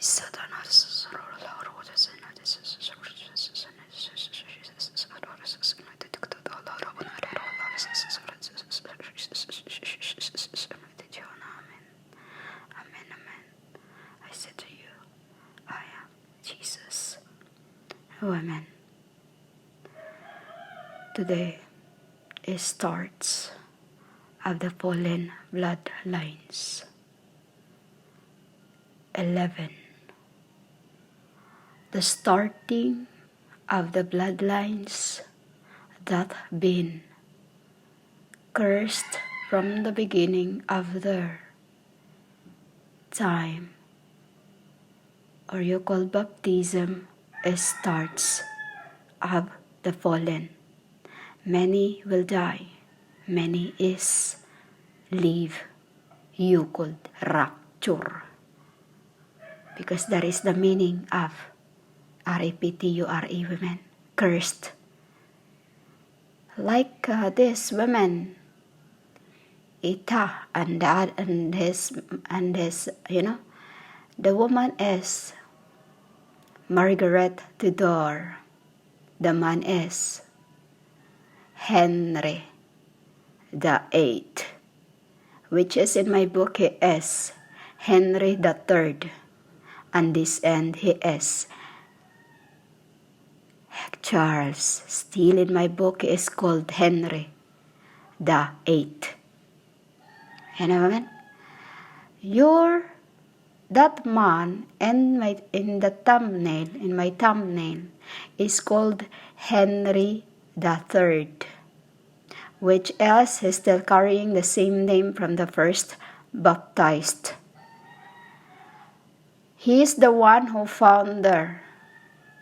I said to you, I am Jesus. Oh, amen. Today it starts of the fallen bloodlines. 11. The starting of the bloodlines that been cursed from the beginning of their time, or you call baptism, starts of the fallen. Many will die, many is live. You called rapture, because that is the meaning of R-A-P-T-U-R-E, women, cursed. Like this women, Ita and dad and his, the woman is Margaret Tudor. The man is Henry VIII, which is in my book he is Henry III, and this end he is Charles. Still in my book he is called Henry VIII. And women, that man in my thumbnail is called Henry III, which else is still carrying the same name from the first baptized. He is the one who founder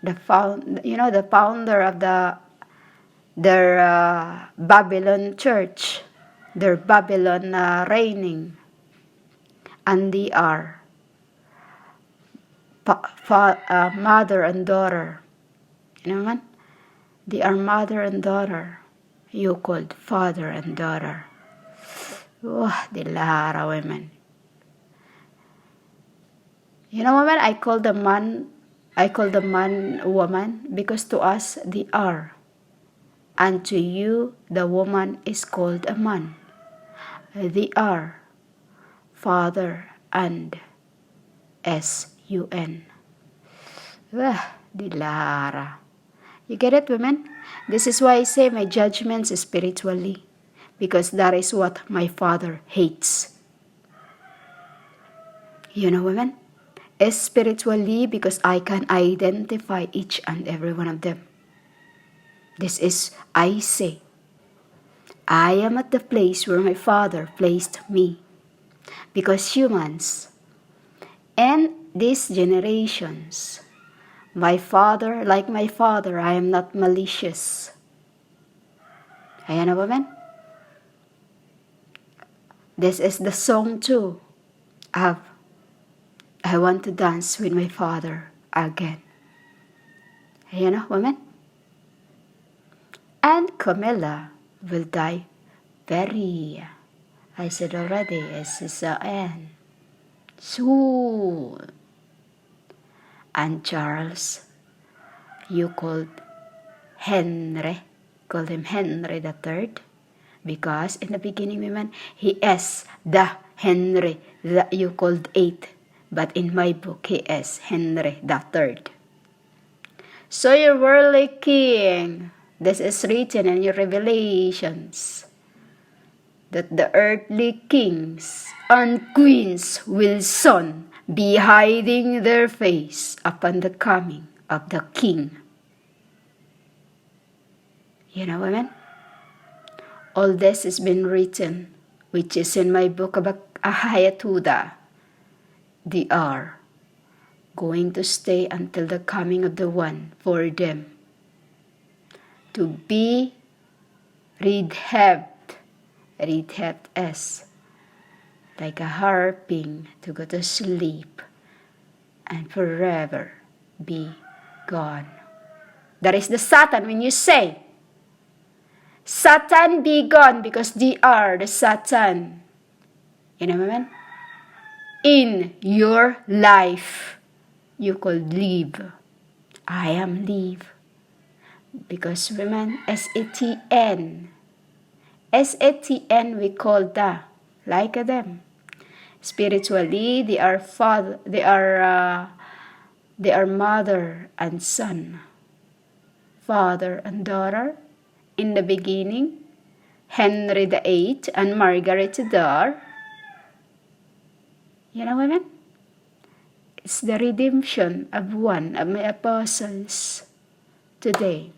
of their Babylon church, their Babylon reigning, and they are mother and daughter. They are mother and daughter. You called father and daughter. Oh, the Lara women. Women, I call the man woman, because to us they are, and to you the woman is called a man. They are father and S-U-N. Dilara. You get it, women? This is why I say my judgments spiritually, because that is what my father hates. Women? Spiritually, because I can identify each and every one of them. This is, I say, I am at the place where my father placed me, because humans and these generations, like my father, I am not malicious. Ayan na, women? This is the song too of I want to dance with my father again. Ayan na, women? And Camilla will die I said already, S-I-N, soon. And Charles, you called him Henry III, because in the beginning, women, he is the Henry that you called VIII, but in my book, he is Henry III. So your worldly king, this is written in your Revelations, that the earthly kings and queens will soon be hiding their face upon the coming of the king. Women? All this has been written, which is in my book about Ahayatuda. They are going to stay until the coming of the one for them to be rehabbed as like a harping to go to sleep and forever be gone. That is the Satan. When you say Satan be gone, because they are the Satan, women, in your life, you called live. I am live. Because women, S-A-T-N. S-A-T-N we call the, like them. Spiritually, they are father, they are mother and son, father and daughter. In the beginning, Henry VIII and Margaret Tudor. You know, women? It's the redemption of one of my apostles today.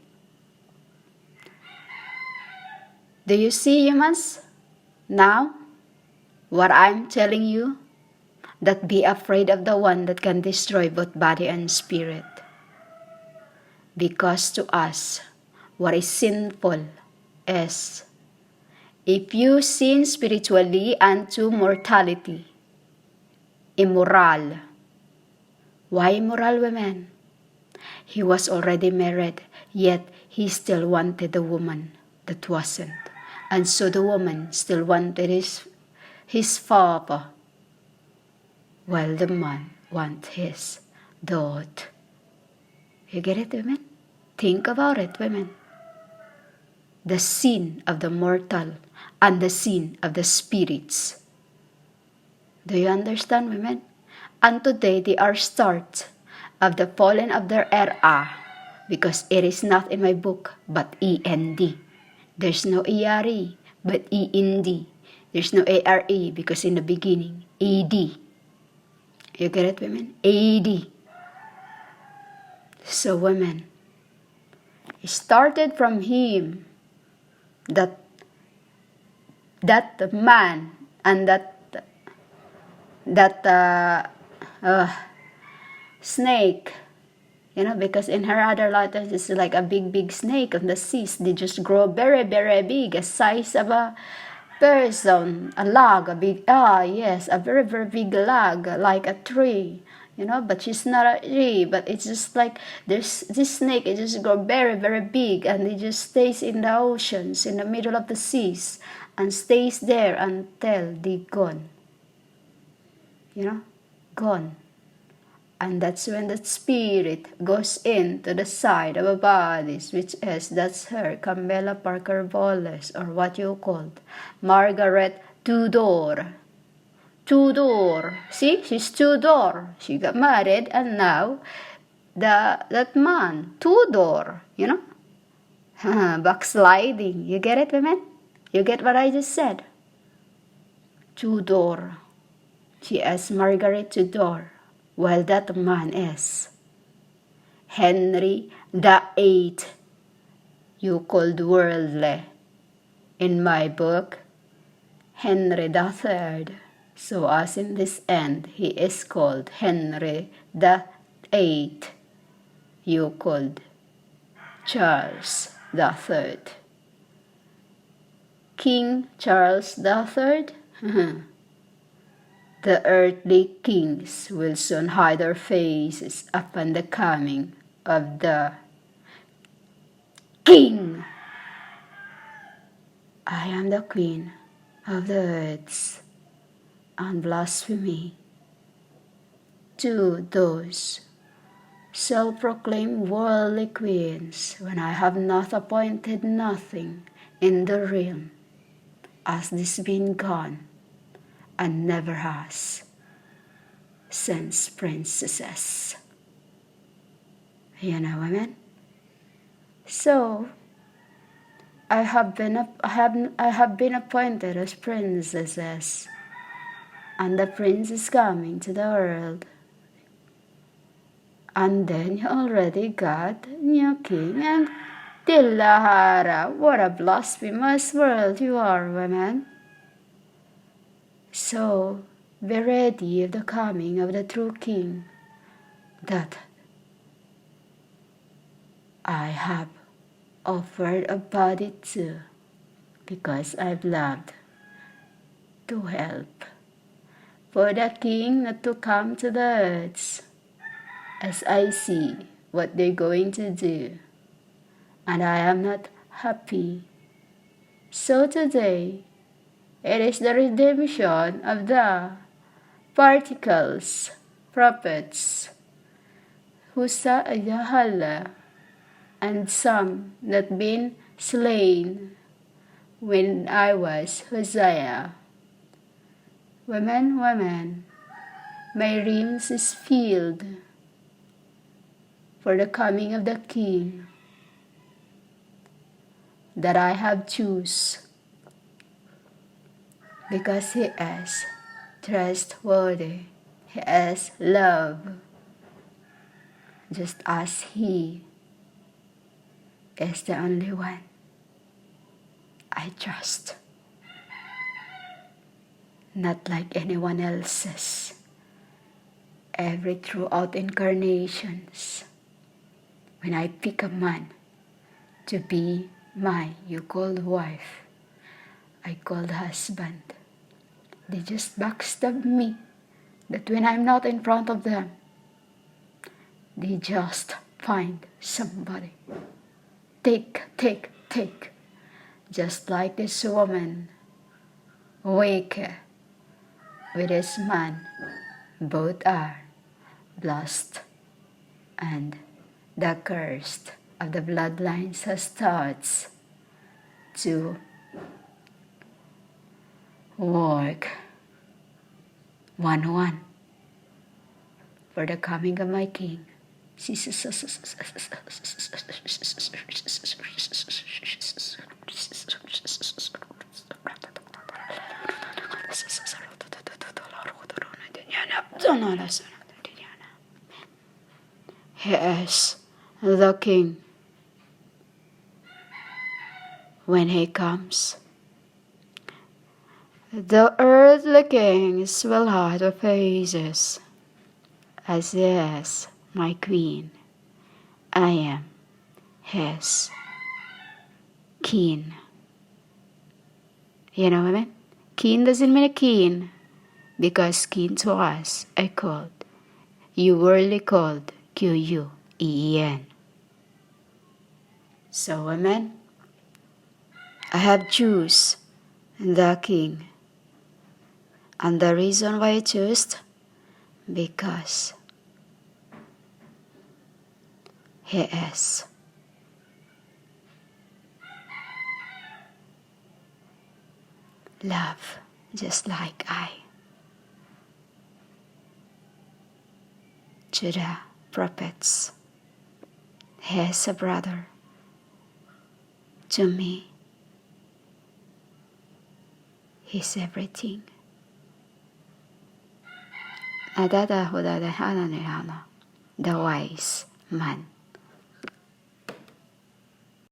Do you see, humans? Now, what I'm telling you, that be afraid of the one that can destroy both body and spirit. Because to us, what is sinful is, if you sin spiritually unto mortality, immoral. Why immoral, women? He was already married, yet he still wanted the woman that wasn't. And so the woman still wanted his father, while the man wants his daughter. You get it, women? Think about it, women. The sin of the mortal and the sin of the spirits. Do you understand, women? And today they are start of the fallen of their era, because it is not in my book, but E-N-D. There's no E-R-E, but E-N-D. There's no A-R-E, because in the beginning, E-D. You get it, women? A-D. So, women, it started from him, that man and that snake, you know, because in her other letters it's like a big snake on the seas. They just grow very big, a size of a person, a log, a very big log, like a tree, you know. But she's not a tree, but it's just like there's this snake. It just grow very big, and it just stays in the oceans, in the middle of the seas, and stays there until they gone. You know, gone. And that's when the spirit goes into the side of a body, that's her, Camilla Parker Bowles, or what you called Margaret Tudor. Tudor. See, she's Tudor. She got married, and now that man, Tudor, you know, backsliding. You get it, women? You get what I just said? Tudor. She is Margaret Tudor. Well, that man is Henry VIII, you called worldly. In my book, Henry III. So as in this end, he is called Henry VIII, you called Charles III. King Charles III? The earthly kings will soon hide their faces upon the coming of the King. I am the queen of the earths, and blasphemy to those self-proclaimed worldly queens, when I have not appointed nothing in the realm, as this been gone, and never has since princesses. You know, women? So I have been appointed as princesses, and the prince is coming to the world. And then you already got new king and Tillahara. What a blasphemous world you are, women. So be ready of the coming of the true king that I have offered a body to, because I've loved to help for the king not to come to the earth, as I see what they're going to do, and I am not happy. So today, it is the redemption of the particles, prophets, Husayahala, and some that been slain when I was Hosea. Women, women, my realms is filled for the coming of the King that I have choose, because he is trustworthy, he is love, just as he is the only one I trust, not like anyone else's. Every throughout incarnations, when I pick a man to be my you-called wife, I called husband, they just backstab me, that when I'm not in front of them, they just find somebody. Take. Just like this woman, wake with this man, both are blessed, and the curse of the bloodlines starts to work one for the coming of my King. He is the King. When he comes, the earthly kings will hide their faces, as he is my Queen. I am his king. You know what I mean? King doesn't mean a king, because king to us are called, you worldly called Queen. So women, I have choose the King. And the reason why I choose, because he is love, just like I. To the prophets, he is a brother. To me, he's everything. The wise man.